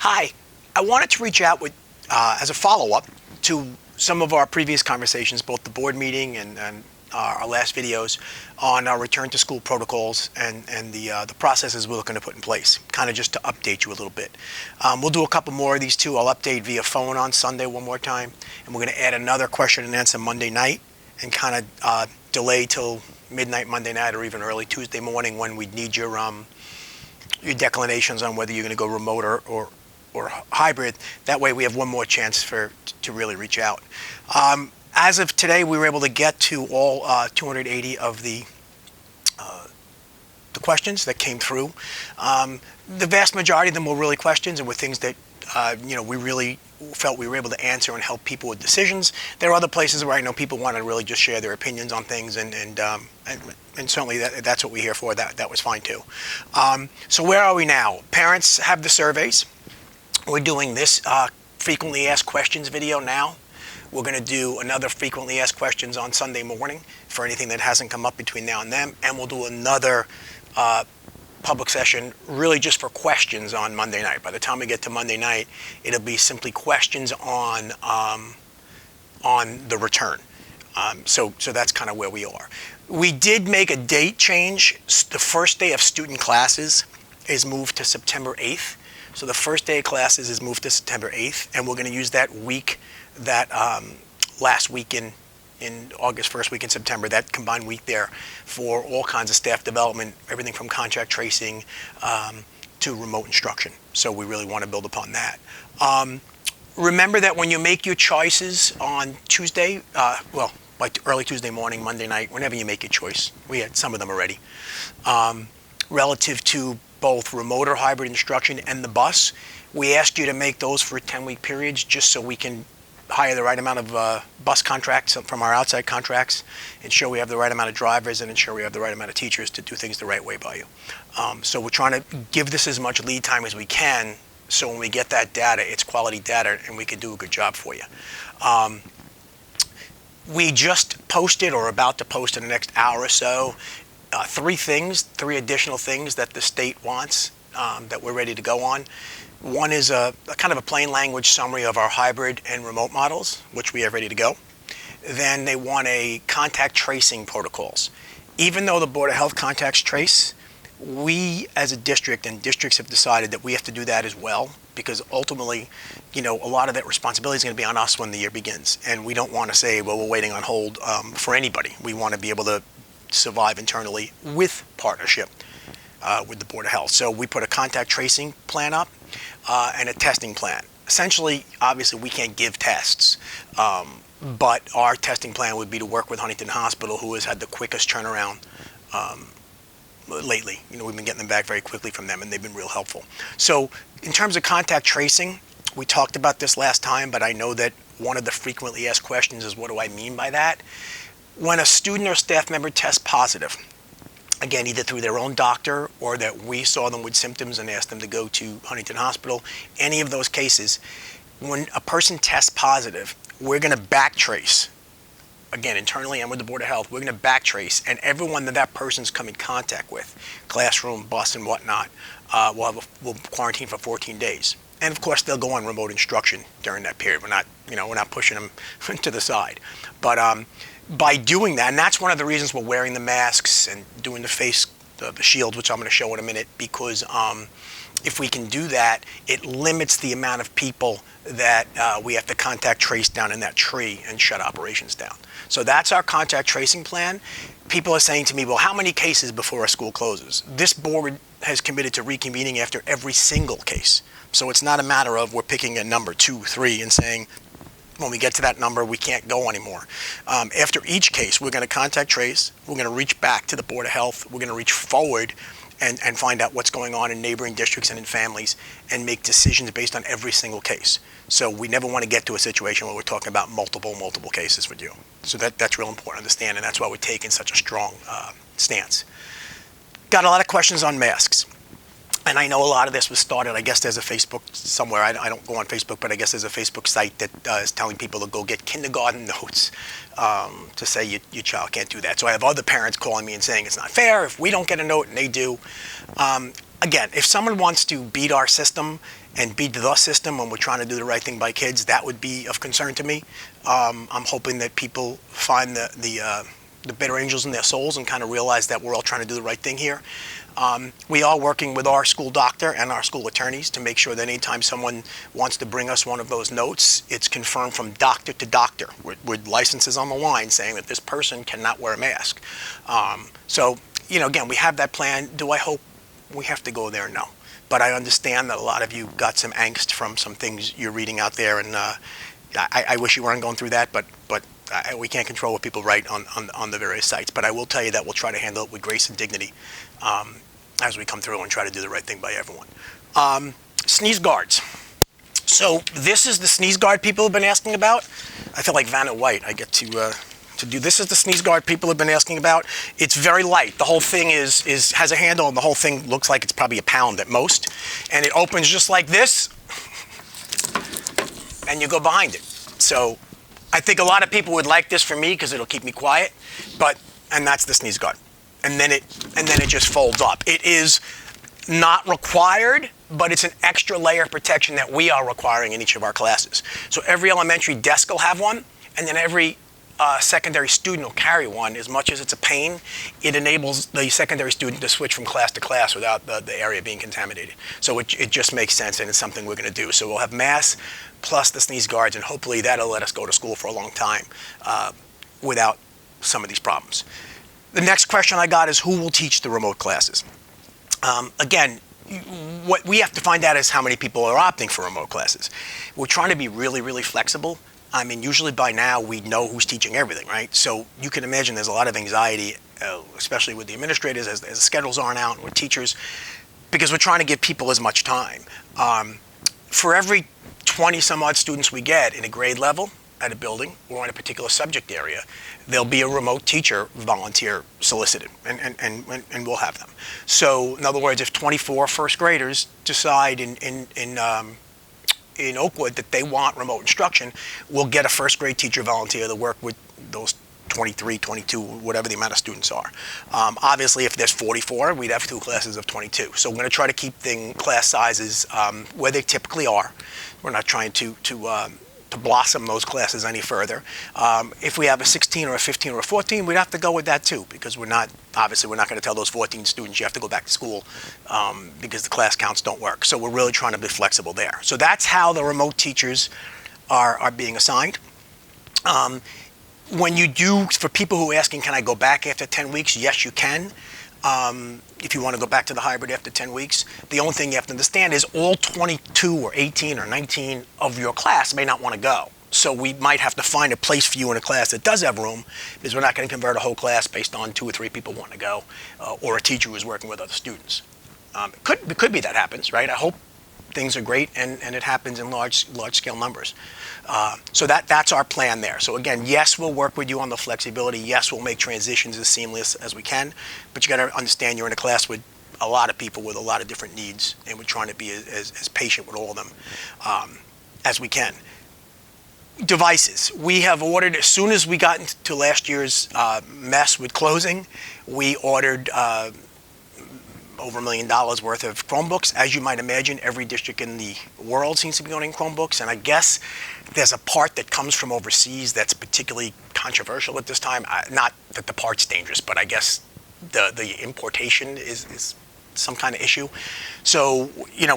Hi, I wanted to reach out with, as a follow-up to some of our previous conversations, both the board meeting and our last videos on our return to school protocols and the processes we're looking to put in place, kind of just to update you a little bit. We'll do a couple more of these too. I'll update via phone on Sunday one more time, and we're going to add another question and answer Monday night and kind of delay till midnight Monday night or even early Tuesday morning when we'd need your declinations on whether you're going to go remote or hybrid. That way we have one more chance to really reach out. As of today, we were able to get to all 280 of the questions that came through. The vast majority of them were really questions and were things that we really felt we were able to answer and help people with decisions. There are other places where I know people want to really just share their opinions on things, and certainly that's what we're here for. That was fine too. So where are we now? Parents have the surveys. We're doing this frequently asked questions video now. We're going to do another frequently asked questions on Sunday morning for anything that hasn't come up between now and then, and we'll do another public session really just for questions on Monday night. By the time we get to Monday night, it'll be simply questions on the return. So that's kind of where we are. We did make a date change. The first day of student classes is moved to September 8th. So the first day of classes is moved to September 8th, and we're going to use that week, that last week in August, first week in September, that combined week there for all kinds of staff development, everything from contact tracing to remote instruction. So we really want to build upon that. Remember that when you make your choices on Tuesday, like early Tuesday morning, Monday night, whenever you make your choice, we had some of them already, relative to both remote or hybrid instruction and the bus, we asked you to make those for 10-week periods just so we can hire the right amount of bus contracts from our outside contracts, ensure we have the right amount of drivers, and ensure we have the right amount of teachers to do things the right way by you. So we're trying to give this as much lead time as we can, so when we get that data, it's quality data and we can do a good job for you. We just posted, or about to post in the next hour or so, three additional things that the state wants that we're ready to go on. One is a kind of a plain language summary of our hybrid and remote models, which we have ready to go. Then they want a contact tracing protocols. Even though the Board of Health contacts trace, we as a district, and districts have decided that we have to do that as well, because ultimately, a lot of that responsibility is going to be on us when the year begins. And we don't want to say, well, we're waiting on hold for anybody. We want to be able to survive internally with partnership with the Board of Health. So we put a contact tracing plan up and a testing plan. Essentially, obviously, we can't give tests, but our testing plan would be to work with Huntington Hospital, who has had the quickest turnaround lately. We've been getting them back very quickly from them, and they've been real helpful. So in terms of contact tracing, we talked about this last time, but I know that one of the frequently asked questions is, what do I mean by that? When a student or staff member tests positive, again, either through their own doctor or that we saw them with symptoms and asked them to go to Huntington Hospital, any of those cases, when a person tests positive, we're going to backtrace. Again, internally and with the Board of Health, we're going to backtrace, and everyone that person's come in contact with, classroom, bus, and whatnot, we'll quarantine for 14 days. And of course, they'll go on remote instruction during that period. We're not pushing them to the side. But by doing that, and that's one of the reasons we're wearing the masks and doing the face, the shields, which I'm going to show in a minute, because if we can do that, it limits the amount of people that we have to contact trace down in that tree and shut operations down. So that's our contact tracing plan. People are saying to me, well, how many cases before a school closes? This board has committed to reconvening after every single case. So it's not a matter of we're picking a number 2, 3 and saying, when we get to that number, we can't go anymore. After each case, we're going to contact trace. We're going to reach back to the Board of Health. We're going to reach forward and find out what's going on in neighboring districts and in families and make decisions based on every single case. So we never want to get to a situation where we're talking about multiple cases with you. So that's real important to understand, and that's why we're taking such a strong stance. Got a lot of questions on masks. And I know a lot of this was started, I guess there's a Facebook somewhere, I don't go on Facebook, but I guess there's a Facebook site that is telling people to go get kindergarten notes to say your child can't do that. So I have other parents calling me and saying it's not fair if we don't get a note and they do. Again, if someone wants to beat our system and be the system when we're trying to do the right thing by kids, that would be of concern to me. I'm hoping that people find the better angels in their souls and kind of realize that we're all trying to do the right thing here. We are working with our school doctor and our school attorneys to make sure that anytime someone wants to bring us one of those notes, it's confirmed from doctor to doctor with licenses on the line saying that this person cannot wear a mask. So, again, we have that plan. Do I hope we have to go there? No. But I understand that a lot of you got some angst from some things you're reading out there, and I wish you weren't going through that, but we can't control what people write on the various sites. But I will tell you that we'll try to handle it with grace and dignity as we come through and try to do the right thing by everyone. Sneeze guards. So this is the sneeze guard people have been asking about. I feel like Vanna White. I get to do this. Is the sneeze guard people have been asking about. It's very light. The whole thing has a handle, and the whole thing looks like it's probably a pound at most. And it opens just like this, and you go behind it. So I think a lot of people would like this for me because it'll keep me quiet, and that's the sneeze guard. And then it just folds up. It is not required, but it's an extra layer of protection that we are requiring in each of our classes. So every elementary desk will have one, and then every secondary student will carry one. As much as it's a pain, it enables the secondary student to switch from class to class without the area being contaminated. So it just makes sense, and it's something we're going to do. So we'll have masks plus the sneeze guards, and hopefully that'll let us go to school for a long time without some of these problems. The next question I got is who will teach the remote classes? Again, what we have to find out is how many people are opting for remote classes. We're trying to be really, really flexible. I mean, usually by now we know who's teaching everything, right? So you can imagine there's a lot of anxiety, especially with the administrators as the schedules aren't out, and with teachers, because we're trying to give people as much time. For every 20 some odd students we get in a grade level at a building or in a particular subject area, there'll be a remote teacher volunteer solicited, and we'll have them. So in other words, if 24 first graders decide in Oakwood that they want remote instruction, we'll get a first grade teacher volunteer to work with those 23, 22, whatever the amount of students are. Obviously, if there's 44, we'd have 2 classes of 22. So we're going to try to keep class sizes where they typically are. We're not trying to blossom those classes any further. If we have a 16 or a 15 or a 14, we'd have to go with that too, because we're not going to tell those 14 students you have to go back to school because the class counts don't work. So we're really trying to be flexible there. So that's how the remote teachers are being assigned. When you do, for people who are asking, can I go back after 10 weeks? Yes, you can. If you want to go back to the hybrid after 10 weeks, the only thing you have to understand is all 22 or 18 or 19 of your class may not want to go. So we might have to find a place for you in a class that does have room, because we're not going to convert a whole class based on 2 or 3 people wanting to go, or a teacher who's working with other students. It could be that happens, right? I hope things are great and it happens in large scale numbers. So that's our plan there. So again, yes, we'll work with you on the flexibility. Yes, we'll make transitions as seamless as we can. But you got to understand you're in a class with a lot of people with a lot of different needs, and we're trying to be as patient with all of them as we can. Devices. We have ordered, as soon as we got into last year's mess with closing, we ordered over $1 million worth of Chromebooks. As you might imagine, every district in the world seems to be owning Chromebooks, and I guess there's a part that comes from overseas that's particularly controversial at this time. Not that the part's dangerous, but I guess the importation is some kind of issue. So,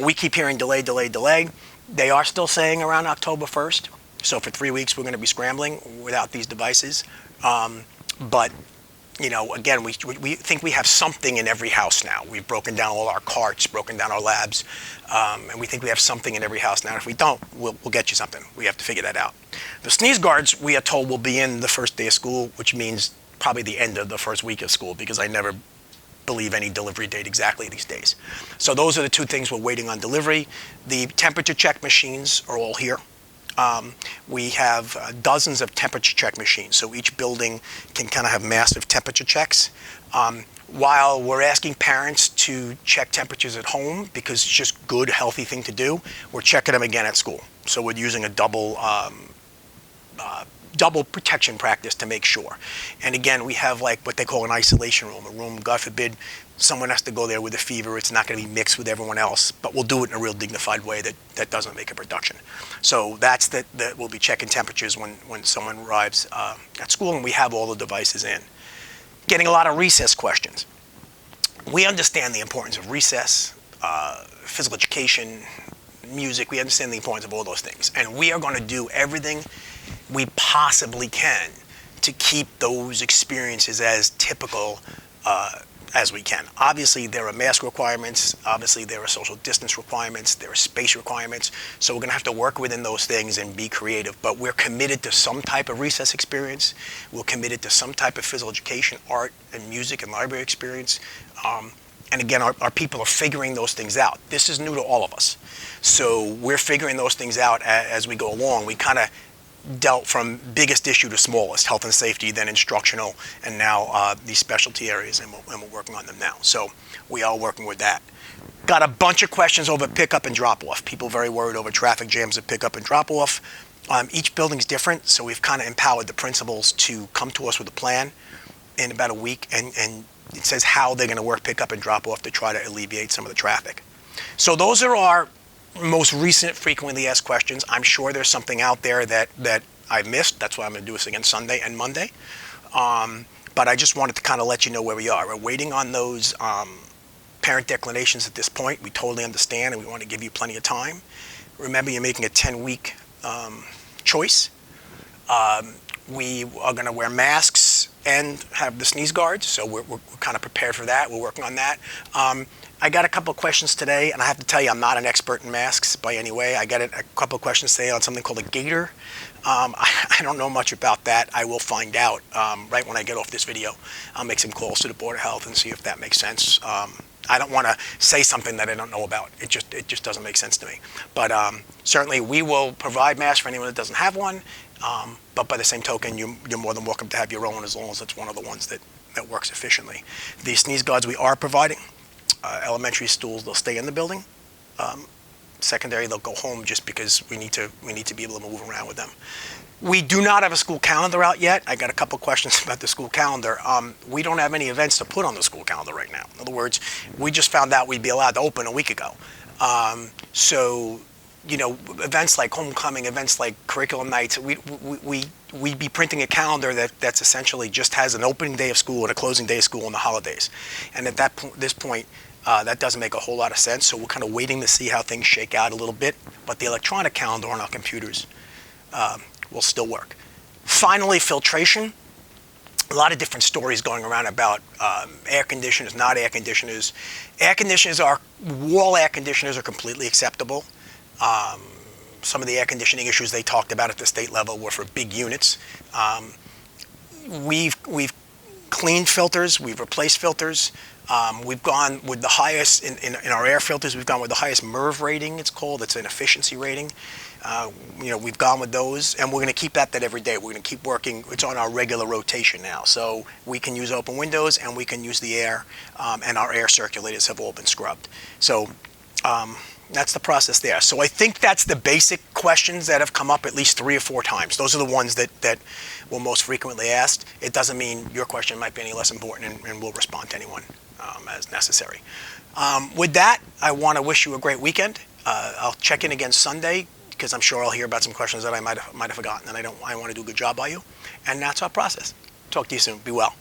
we keep hearing delay. They are still saying around October 1st. So for 3 weeks, we're going to be scrambling without these devices. But again, we think we have something in every house now. We've broken down all our carts, broken down our labs, and we think we have something in every house now. If we don't, we'll get you something. We have to figure that out. The sneeze guards, we are told, will be in the first day of school, which means probably the end of the first week of school, because I never believe any delivery date exactly these days. So those are the 2 things we're waiting on delivery. The temperature check machines are all here. We have dozens of temperature check machines, so each building can kind of have massive temperature checks. While we're asking parents to check temperatures at home because it's just good, healthy thing to do, we're checking them again at school. So we're using a double double protection practice to make sure. And again, we have like what they call an isolation room, a room, God forbid, someone has to go there with a fever. It's not going to be mixed with everyone else, but we'll do it in a real dignified way that doesn't make a production. So that's that we'll be checking temperatures when someone arrives at school, and we have all the devices in. Getting a lot of recess questions. We understand the importance of recess, physical education, music. We understand the importance of all those things. And we are going to do everything we possibly can to keep those experiences as typical as we can. Obviously, there are mask requirements. Obviously, there are social distance requirements. There are space requirements. So we're going to have to work within those things and be creative. But we're committed to some type of recess experience. We're committed to some type of physical education, art, and music and library experience. And again, our people are figuring those things out. This is new to all of us. So we're figuring those things out as we go along. We kind of dealt from biggest issue to smallest, health and safety, then instructional, and now these specialty areas, and we're working on them now. So we are working with that. Got a bunch of questions over pickup and drop-off. People very worried over traffic jams at pickup and drop-off. Each building's different, so we've kind of empowered the principals to come to us with a plan in about a week, and it says how they're going to work pickup and drop-off to try to alleviate some of the traffic. So those are our most recent frequently asked questions. I'm sure there's something out there that I missed. That's why I'm going to do this again Sunday and Monday. But I just wanted to kind of let you know where we are. We're waiting on those parent declinations at this point. We totally understand, and we want to give you plenty of time. Remember, you're making a 10-week choice. We are going to wear masks and have the sneeze guards, so we're kind of prepared for that. We're working on that. I got a couple of questions today, and I have to tell you, I'm not an expert in masks by any way. I got a couple of questions today on something called a gaiter. I don't know much about that. I will find out right when I get off this video. I'll make some calls to the Board of Health and see if that makes sense. I don't want to say something that I don't know about. It just doesn't make sense to me. But certainly we will provide masks for anyone that doesn't have one. But by the same token, you're more than welcome to have your own, as long as it's one of the ones that works efficiently. The sneeze guards we are providing. Elementary schools, they'll stay in the building. Secondary, they'll go home just because we need to be able to move around with them. We do not have a school calendar out yet. I got a couple questions about the school calendar. We don't have any events to put on the school calendar right now. In other words, we just found out we'd be allowed to open a week ago. So, you know, events like homecoming, events like curriculum nights, we'd be printing a calendar that's essentially just has an opening day of school and a closing day of school on the holidays. And at this point, that doesn't make a whole lot of sense. So we're kind of waiting to see how things shake out a little bit. But the electronic calendar on our computers will still work. Finally, filtration. A lot of different stories going around about air conditioners, not air conditioners. Air conditioners wall air conditioners are completely acceptable. Some of the air conditioning issues they talked about at the state level were for big units. We've cleaned filters, we've replaced filters. We've gone with the highest, in our air filters, we've gone with the highest MERV rating, it's called. It's an efficiency rating. We've gone with those, and we're going to keep that every day. We're going to keep working. It's on our regular rotation now. So we can use open windows, and we can use the air, and our air circulators have all been scrubbed. So that's the process there. So I think that's the basic questions that have come up at least 3 or 4 times. Those are the ones that were most frequently asked. It doesn't mean your question might be any less important, and we'll respond to anyone as necessary. With that, I want to wish you a great weekend. I'll check in again Sunday, because I'm sure I'll hear about some questions that I might have forgotten, and I want to do a good job by you. And that's our process. Talk to you soon. Be well.